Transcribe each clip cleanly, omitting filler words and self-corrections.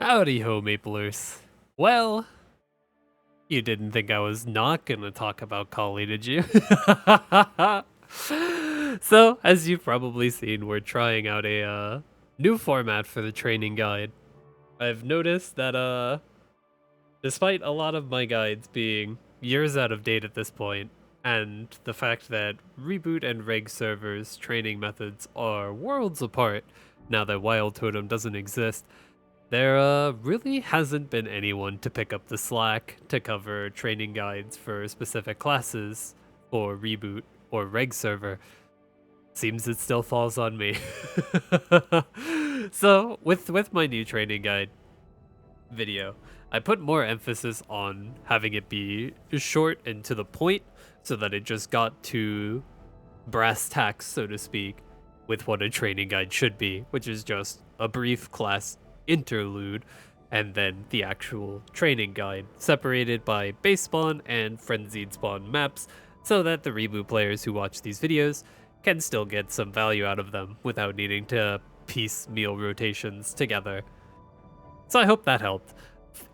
Howdy ho, pepeLaugh. Well, you didn't think I was not gonna talk about Khali, did you? So, as you've probably seen, we're trying out a new format for the training guide. I've noticed that despite a lot of my guides being years out of date at this point, and the fact that reboot and reg servers training methods are worlds apart now that Wild Totem doesn't exist, there really hasn't been anyone to pick up the slack to cover training guides for specific classes for reboot or reg server. Seems it still falls on me. So with my new training guide video, I put more emphasis on having it be short and to the point so that it just got to brass tacks, so to speak, with what a training guide should be, which is just a brief class interlude and then the actual training guide, separated by base spawn and frenzied spawn maps, so that the reboot players who watch these videos can still get some value out of them without needing to piecemeal rotations together. So I hope that helped.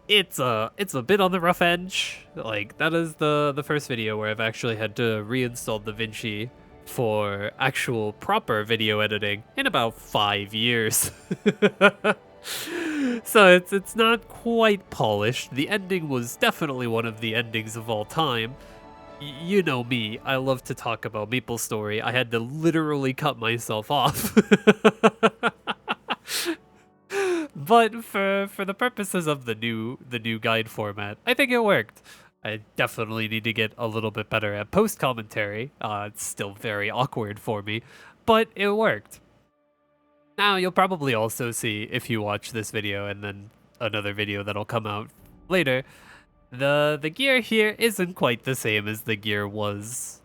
It's a bit on the rough edge. Like, that is the first video where I've actually had to reinstall DaVinci for actual proper video editing in about 5 years. So it's not quite polished. The ending was definitely one of the endings of all time. You know me, I love to talk about MapleStory. I had to literally cut myself off. But for the purposes of the new guide format, I think it worked. I definitely need to get a little bit better at post commentary. It's still very awkward for me, but it worked. Now you'll probably also see, if you watch this video and then another video that'll come out later, the gear here isn't quite the same as the gear was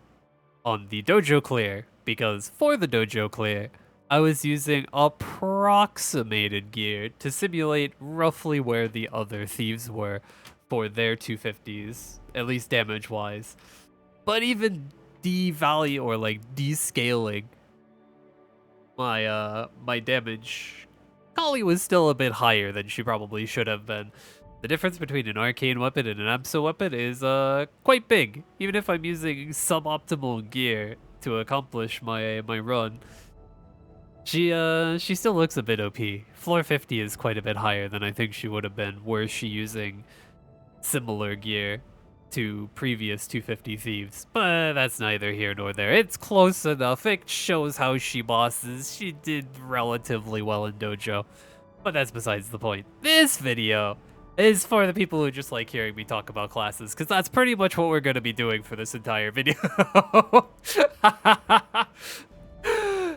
on the Dojo Clear, because for the Dojo Clear, I was using approximated gear to simulate roughly where the other thieves were for their 250s, at least damage-wise. But even devalue or like descaling my damage, Khali was still a bit higher than she probably should have been. The difference between an arcane weapon and an abso weapon is quite big, even if I'm using suboptimal gear to accomplish my run. She still looks a bit OP. Floor 50 is quite a bit higher than I think she would have been were she using similar gear to previous 250 thieves, but that's neither here nor there. It's close enough. It shows how she bosses. She did relatively well in dojo, but that's besides the point. This video is for the people who just like hearing me talk about classes, because that's pretty much what we're going to be doing for this entire video.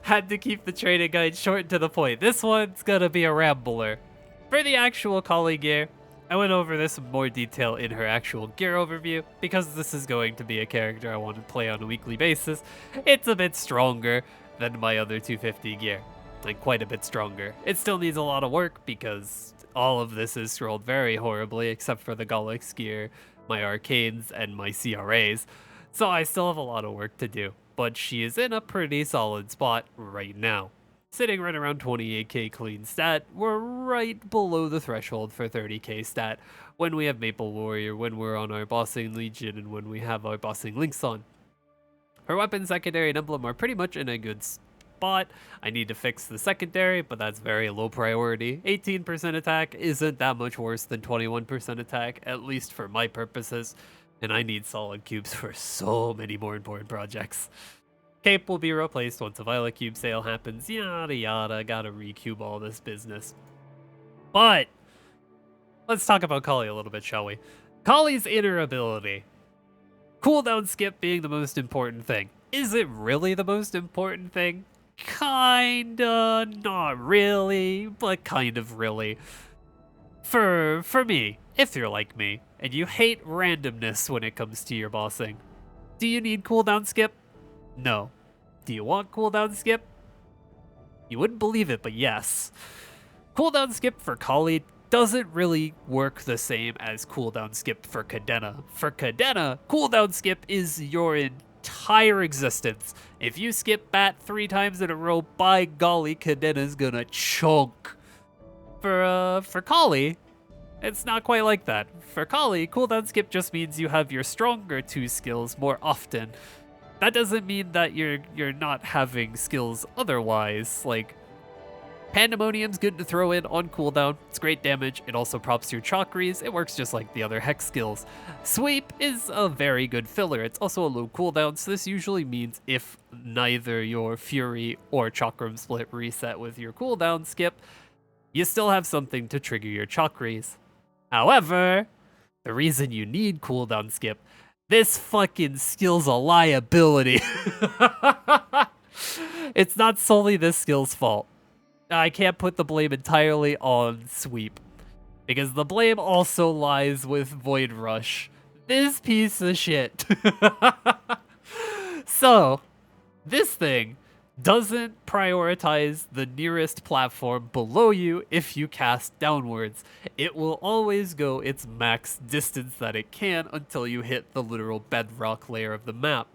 Had to keep the training guide short and to the point. This one's gonna be a rambler. For the actual Khali gear, I went over this in more detail in her actual gear overview, because this is going to be a character I want to play on a weekly basis. It's a bit stronger than my other 250 gear, like quite a bit stronger. It still needs a lot of work because all of this is scrolled very horribly except for the Gallix gear, my arcanes, and my CRAs, so I still have a lot of work to do, but she is in a pretty solid spot right now. Sitting right around 28k clean stat, we're right below the threshold for 30k stat when we have Maple Warrior, when we're on our Bossing Legion, and when we have our Bossing Links on. Her weapon, secondary, and emblem are pretty much in a good spot. I need to fix the secondary, but that's very low priority. 18% attack isn't that much worse than 21% attack, at least for my purposes, and I need solid cubes for so many more important projects. Cape will be replaced once a Violet Cube sale happens, yada yada, gotta recube all this business. But, let's talk about Khali a little bit, shall we? Khali's inner ability. Cooldown skip being the most important thing. Is it really the most important thing? Kinda, not really, but kind of really. For me, if you're like me, and you hate randomness when it comes to your bossing, do you need cooldown skip? No. Do you want cooldown skip? You wouldn't believe it, but yes. Cooldown skip for Khali doesn't really work the same as cooldown skip for Cadena. For Cadena, cooldown skip is your entire existence. If you skip bat 3 times in a row, by golly, Cadena's gonna chunk. for Khali, it's not quite like that. For Khali, cooldown skip just means you have your stronger 2 skills more often. That doesn't mean that you're not having skills otherwise. Like, Pandemonium's good to throw in on cooldown. It's great damage. It also props your chakras. It works just like the other hex skills. Sweep is a very good filler. It's also a low cooldown, so this usually means if neither your Fury or Chakram Split reset with your cooldown skip, you still have something to trigger your chakras. However, the reason you need cooldown skip, this fucking skill's a liability. It's not solely this skill's fault. I can't put the blame entirely on Sweep, because the blame also lies with Void Rush. This piece of shit. So, this thing doesn't prioritize the nearest platform below you if you cast downwards. It will always go its max distance that it can until you hit the literal bedrock layer of the map.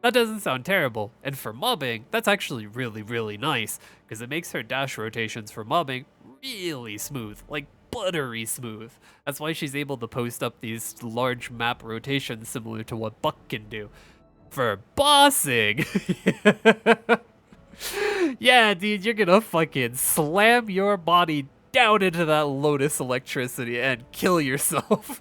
That doesn't sound terrible, and for mobbing, that's actually really, really nice, because it makes her dash rotations for mobbing really smooth, like buttery smooth. That's why she's able to post up these large map rotations similar to what Buck can do. For bossing, yeah, dude, you're gonna fucking slam your body down into that Lotus electricity and kill yourself.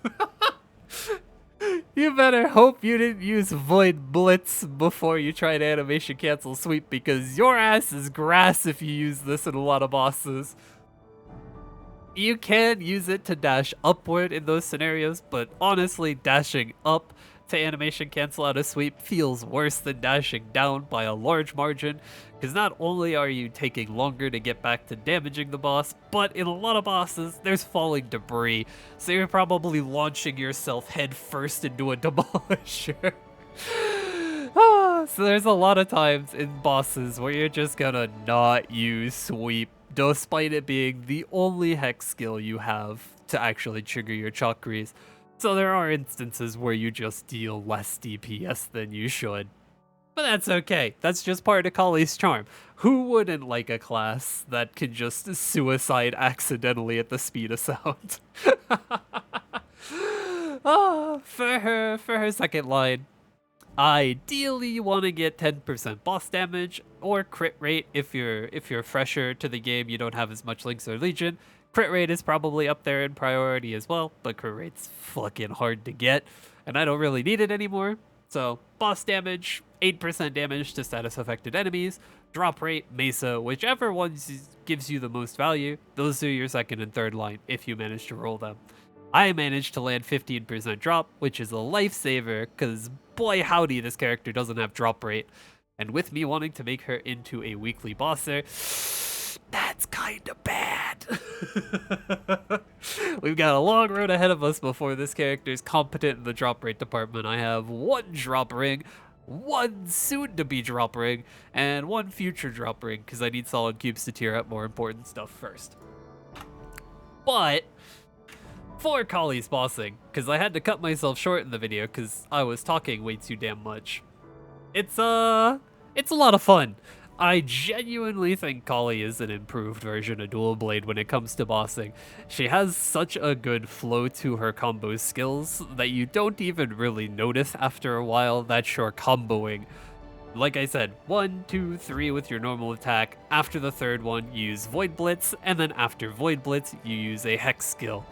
You better hope you didn't use Void Blitz before you tried animation cancel sweep, because your ass is grass if you use this in a lot of bosses. You can use it to dash upward in those scenarios, but honestly, dashing up to animation cancel out a sweep feels worse than dashing down by a large margin, because not only are you taking longer to get back to damaging the boss, but in a lot of bosses, there's falling debris, so you're probably launching yourself head first into a demolisher. So there's a lot of times in bosses where you're just gonna not use sweep, despite it being the only hex skill you have to actually trigger your chakras. So there are instances where you just deal less DPS than you should. But that's okay. That's just part of Khali's charm. Who wouldn't like a class that can just suicide accidentally at the speed of sound? For her second line, ideally you want to get 10% boss damage or crit rate if you're fresher to the game, you don't have as much Links or Legion. Crit rate is probably up there in priority as well, but crit rate's fucking hard to get, and I don't really need it anymore. So, boss damage, 8% damage to status affected enemies, drop rate, Mesa, whichever one gives you the most value, those are your second and third line if you manage to roll them. I managed to land 15% drop, which is a lifesaver, because boy howdy this character doesn't have drop rate. And with me wanting to make her into a weekly bosser, that's kinda bad. We've got a long road ahead of us before this character is competent in the drop rate department. I have 1 drop ring, 1 soon-to-be drop ring, and 1 future drop ring, because I need solid cubes to tier up more important stuff first. But for Khali's bossing, because I had to cut myself short in the video because I was talking way too damn much, it's a lot of fun. I genuinely think Khali is an improved version of Dual Blade when it comes to bossing. She has such a good flow to her combo skills that you don't even really notice after a while that you're comboing. Like I said, 1, 2, 3 with your normal attack. After the third one, you use Void Blitz, and then after Void Blitz, you use a Hex skill,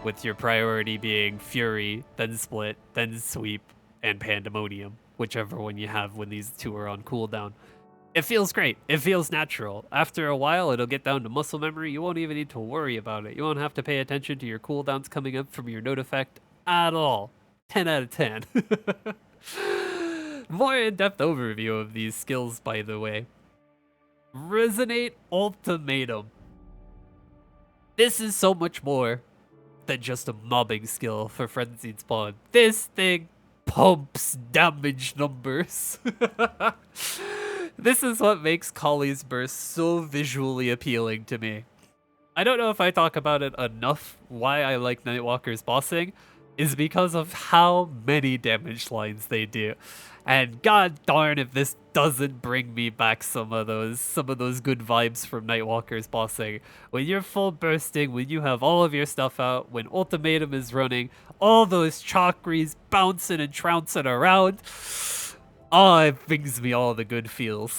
with your priority being Fury, then Split, then Sweep, and Pandemonium, whichever one you have when these 2 are on cooldown. It feels great. It feels natural. After a while, it'll get down to muscle memory. You won't even need to worry about it. You won't have to pay attention to your cooldowns coming up from your note effect at all. 10 out of 10. More in-depth overview of these skills, by the way. Resonate Ultimatum. This is so much more than just a mobbing skill for Frenzied Spawn. This thing pumps damage numbers. This is what makes Khali's burst so visually appealing to me. I don't know if I talk about it enough, why I like Nightwalker's bossing, is because of how many damage lines they do. And god darn if this doesn't bring me back some of those good vibes from Nightwalker's bossing. When you're full bursting, when you have all of your stuff out, when ultimatum is running, all those chakras bouncing and trouncing around. Oh, it brings me all the good feels.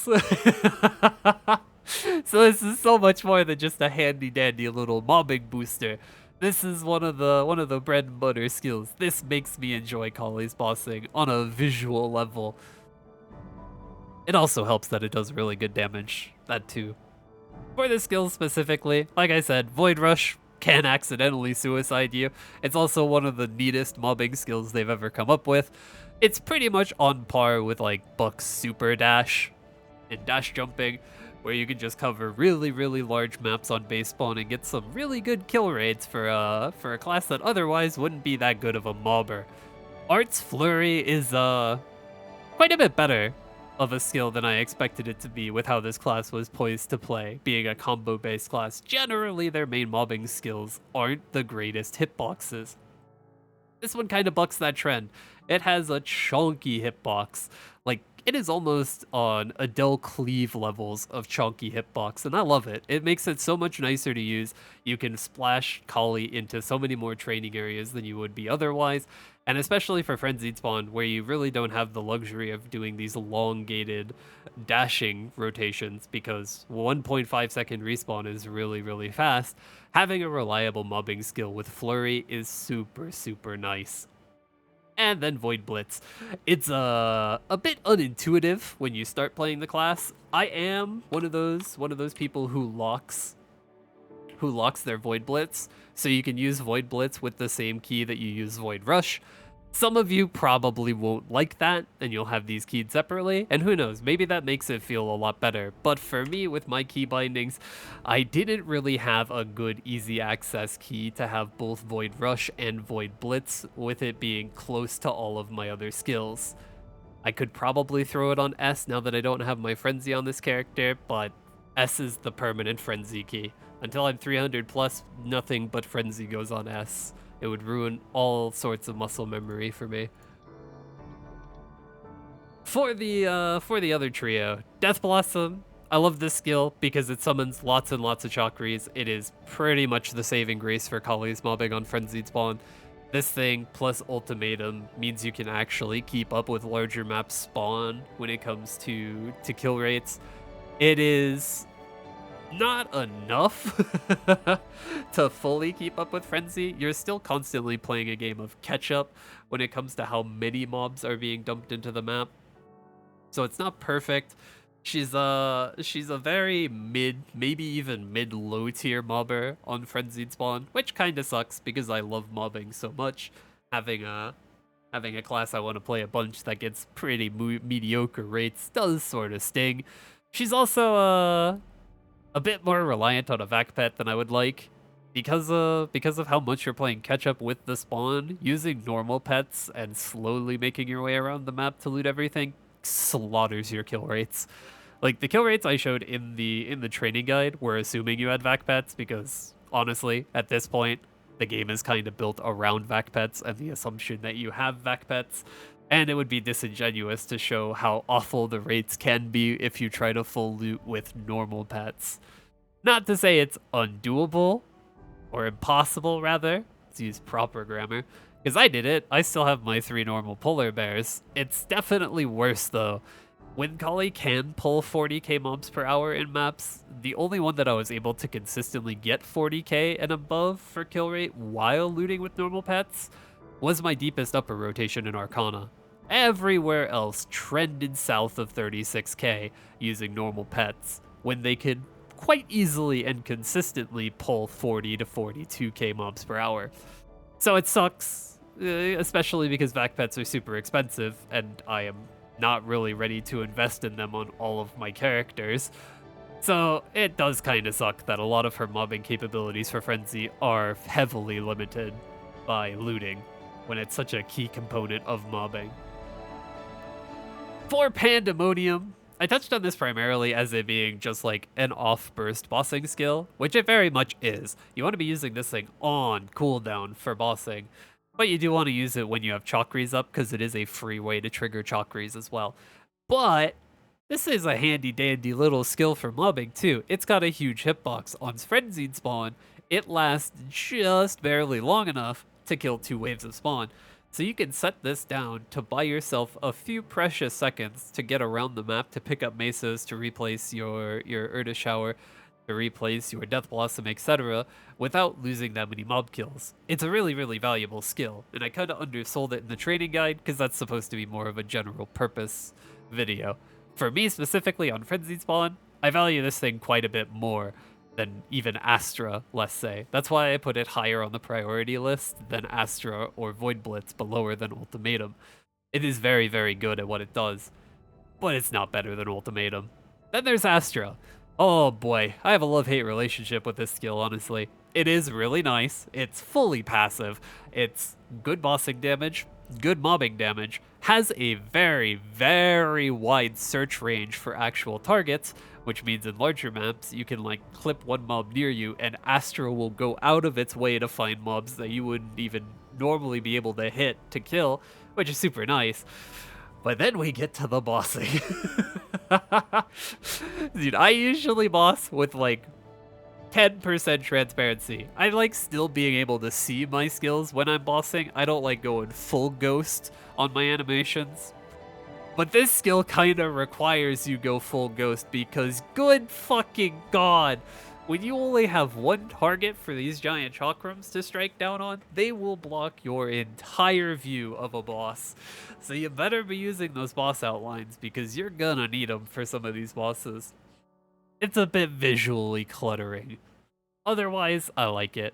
So this is so much more than just a handy dandy little mobbing booster. This is one of the bread and butter skills. This makes me enjoy Khali's bossing on a visual level. It also helps that it does really good damage, that too. For the skills specifically, like I said, Void Rush can accidentally suicide you. It's also one of the neatest mobbing skills they've ever come up with. It's pretty much on par with like Buck's Super Dash and Dash Jumping, where you can just cover really, really large maps on base spawn and get some really good kill rates for a class that otherwise wouldn't be that good of a mobber. Art's Flurry is quite a bit better of a skill than I expected it to be with how this class was poised to play, being a combo-based class. Generally, their main mobbing skills aren't the greatest hitboxes. This one kind of bucks that trend. It has a chunky hitbox. Like, it is almost on Adele Cleave levels of chunky hitbox, and I love it. It makes it so much nicer to use. You can splash Khali into so many more training areas than you would be otherwise, and especially for Frenzied Spawn, where you really don't have the luxury of doing these elongated dashing rotations, because 1.5 second respawn is really, really fast. Having a reliable mobbing skill with Flurry is super, super nice. And then Void Blitz. It's a bit unintuitive when you start playing the class. I am one of those people who locks their Void Blitz, so you can use Void Blitz with the same key that you use Void Rush. Some of you probably won't like that, and you'll have these keyed separately, and who knows, maybe that makes it feel a lot better. But for me, with my key bindings, I didn't really have a good easy access key to have both Void Rush and Void Blitz, with it being close to all of my other skills. I could probably throw it on S now that I don't have my Frenzy on this character, but S is the permanent Frenzy key. Until I'm 300 plus, nothing but Frenzy goes on S. It would ruin all sorts of muscle memory for me. For the other trio, Death Blossom, I love this skill because it summons lots and lots of chakras. It is pretty much the saving grace for Khali's mobbing on Frenzied Spawn. This thing plus Ultimatum means you can actually keep up with larger map spawn when it comes to kill rates. It is not enough to fully keep up with Frenzy. You're still constantly playing a game of catch-up when it comes to how many mobs are being dumped into the map. So it's not perfect. She's a very mid, maybe even mid-low tier mobber on Frenzied Spawn, which kind of sucks because I love mobbing so much. Having a class I want to play a bunch that gets pretty mediocre rates does sort of sting. She's also a bit more reliant on a vac pet than I would like. Because of how much you're playing catch up with the spawn, using normal pets and slowly making your way around the map to loot everything slaughters your kill rates. Like, the kill rates I showed in the training guide were assuming you had vac pets, because honestly, at this point, the game is kind of built around vac pets and the assumption that you have vac pets. And it would be disingenuous to show how awful the rates can be if you try to full loot with normal pets. Not to say it's undoable, or impossible rather, to use proper grammar, because I did it. I still have my 3 normal polar bears. It's definitely worse though. When Khali can pull 40k mobs per hour in maps, the only one that I was able to consistently get 40k and above for kill rate while looting with normal pets was my deepest upper rotation in Arcana. Everywhere else trended south of 36k using normal pets, when they could quite easily and consistently pull 40 to 42k mobs per hour. So it sucks, especially because vac pets are super expensive, and I am not really ready to invest in them on all of my characters. So it does kind of suck that a lot of her mobbing capabilities for Frenzy are heavily limited by looting, when it's such a key component of mobbing. For Pandemonium, I touched on this primarily as it being just like an off-burst bossing skill, which it very much is. You want to be using this thing on cooldown for bossing. But you do want to use it when you have Chakris up, because it is a free way to trigger Chakris as well. But this is a handy dandy little skill for mobbing too. It's got a huge hitbox. On Frenzied Spawn, it lasts just barely long enough to kill 2 waves of spawn. So you can set this down to buy yourself a few precious seconds to get around the map, to pick up mesas, to replace your Urda Shower, to replace your Death Blossom, etc., without losing that many mob kills. It's a really, really valuable skill, and I kind of undersold it in the training guide because that's supposed to be more of a general purpose video. For me specifically on Frenzied Spawn, I value this thing quite a bit more than even Astra, let's say. That's why I put it higher on the priority list than Astra or Void Blitz, but lower than Ultimatum. It is very, very good at what it does, but it's not better than Ultimatum. Then there's Astra. Oh boy, I have a love-hate relationship with this skill, honestly. It is really nice, it's fully passive, it's good bossing damage, good mobbing damage, has a very, very wide search range for actual targets, which means in larger maps, you can like clip one mob near you and Astra will go out of its way to find mobs that you wouldn't even normally be able to hit to kill, which is super nice. But then we get to the bossing. Dude, I usually boss with like 10% transparency. I like still being able to see my skills when I'm bossing. I don't like going full ghost on my animations. But this skill kind of requires you go full ghost because good fucking god, when you only have one target for these giant chakrams to strike down on, they will block your entire view of a boss. So you better be using those boss outlines because you're gonna need them for some of these bosses. It's a bit visually cluttering. Otherwise, I like it.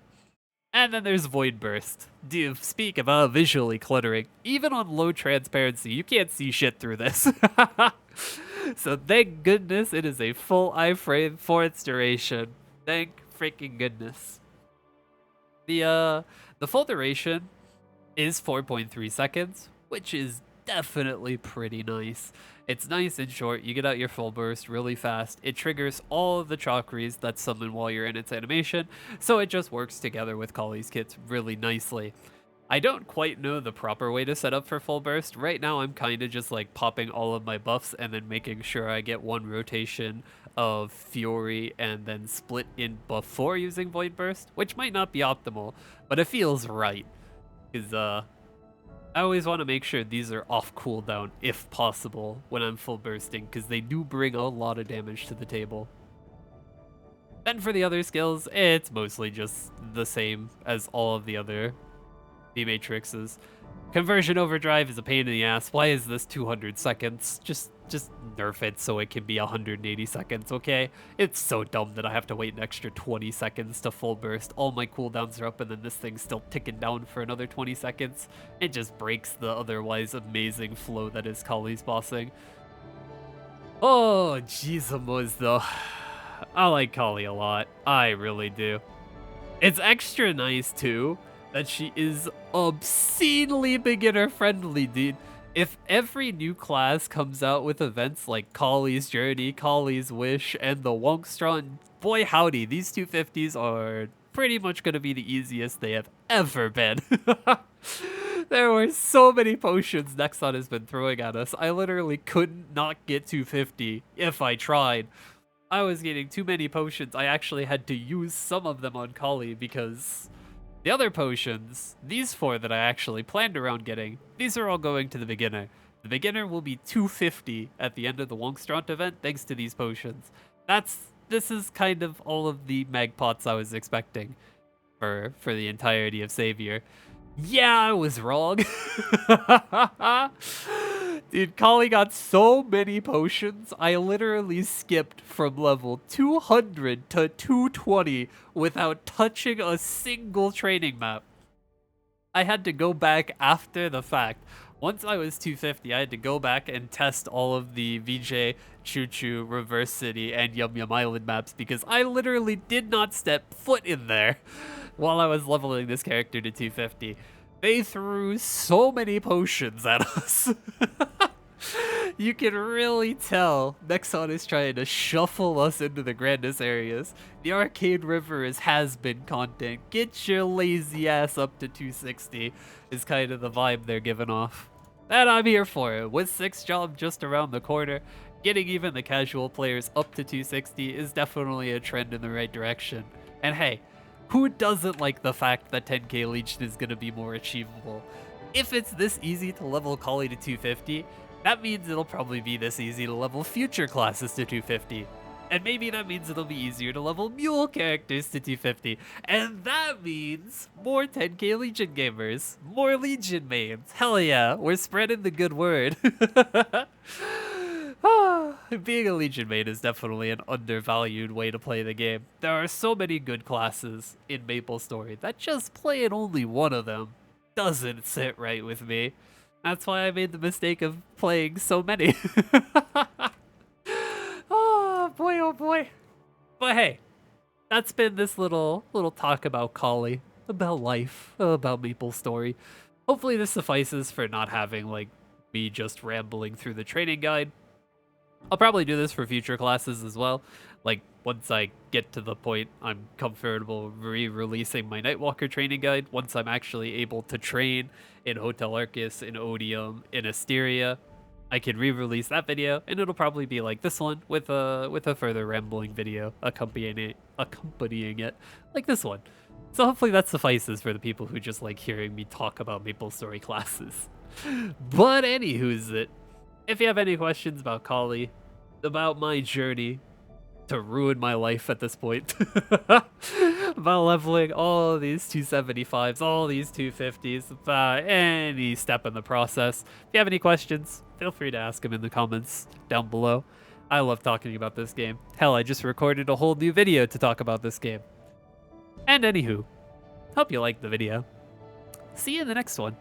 And then there's Void Burst. Do speak about visually cluttering. Even on low transparency, you can't see shit through this. So thank goodness it is a full iframe for its duration. Thank freaking goodness. The full duration is 4.3 seconds, which is definitely pretty nice. It's nice and short, you get out your full burst really fast, it triggers all of the chakras that summon while you're in its animation, so it just works together with Khali's kits really nicely. I don't quite know the proper way to set up for full burst. Right now I'm kind of just like popping all of my buffs and then making sure I get one rotation of Fury and then split in before using Void Burst, which might not be optimal, but it feels right. Because I always want to make sure these are off cooldown if possible when I'm full bursting, because they do bring a lot of damage to the table. Then for the other skills, it's mostly just the same as all of the other V-Matrixes. Conversion Overdrive is a pain in the ass. Why is this 200 seconds? Just nerf it so it can be 180 seconds, okay? It's so dumb that I have to wait an extra 20 seconds to full burst. All my cooldowns are up and then this thing's still ticking down for another 20 seconds. It just breaks the otherwise amazing flow that is Khali's bossing. Oh, jeez, though. I like Khali a lot. I really do. It's extra nice, too, that she is obscenely beginner friendly, dude. If every new class comes out with events like Khali's Journey, Khali's Wish, and the Wonkstron, boy howdy, these 250s are pretty much going to be the easiest they have ever been. There were so many potions Nexon has been throwing at us. I literally couldn't not get 250 if I tried. I was getting too many potions. I actually had to use some of them on Khali because the other potions, these 4 that I actually planned around getting, these are all going to the beginner. The beginner will be 250 at the end of the Wonkstront event thanks to these potions. This is kind of all of the mag pots I was expecting for the entirety of Savior. Yeah, I was wrong. Dude, Khali got so many potions, I literally skipped from level 200 to 220 without touching a single training map. I had to go back after the fact. Once I was 250, I had to go back and test all of the VJ, Choo Choo, Reverse City, and Yum Yum Island maps because I literally did not step foot in there while I was leveling this character to 250. They threw so many potions at us. You can really tell Nexon is trying to shuffle us into the grandest areas. The Arcade River has-been content. Get your lazy ass up to 260 is kind of the vibe they're giving off. And I'm here for it. With 6 job just around the corner, getting even the casual players up to 260 is definitely a trend in the right direction. And hey, who doesn't like the fact that 10k Legion is going to be more achievable? If it's this easy to level Khali to 250, that means it'll probably be this easy to level future classes to 250. And maybe that means it'll be easier to level mule characters to 250. And that means more 10k Legion gamers, more Legion mains. Hell yeah, we're spreading the good word. Being a Legion main is definitely an undervalued way to play the game. There are so many good classes in MapleStory that just playing only one of them doesn't sit right with me. That's why I made the mistake of playing so many. Oh boy, oh boy. But hey, that's been this little talk about Khali, about life, about MapleStory. Hopefully this suffices for not having like me just rambling through the training guide. I'll probably do this for future classes as well. Like, once I get to the point I'm comfortable re-releasing my Nightwalker training guide, once I'm actually able to train in Hotel Arcus, in Odium, in Asteria, I can re-release that video, and it'll probably be like this one, with a further rambling video accompanying it, like this one. So hopefully that suffices for the people who just like hearing me talk about MapleStory classes. But anywho's it. If you have any questions about Khali, about my journey to ruin my life at this point, about leveling all these 275s, all these 250s, about any step in the process, if you have any questions, feel free to ask them in the comments down below. I love talking about this game. Hell, I just recorded a whole new video to talk about this game. And anywho, hope you liked the video. See you in the next one.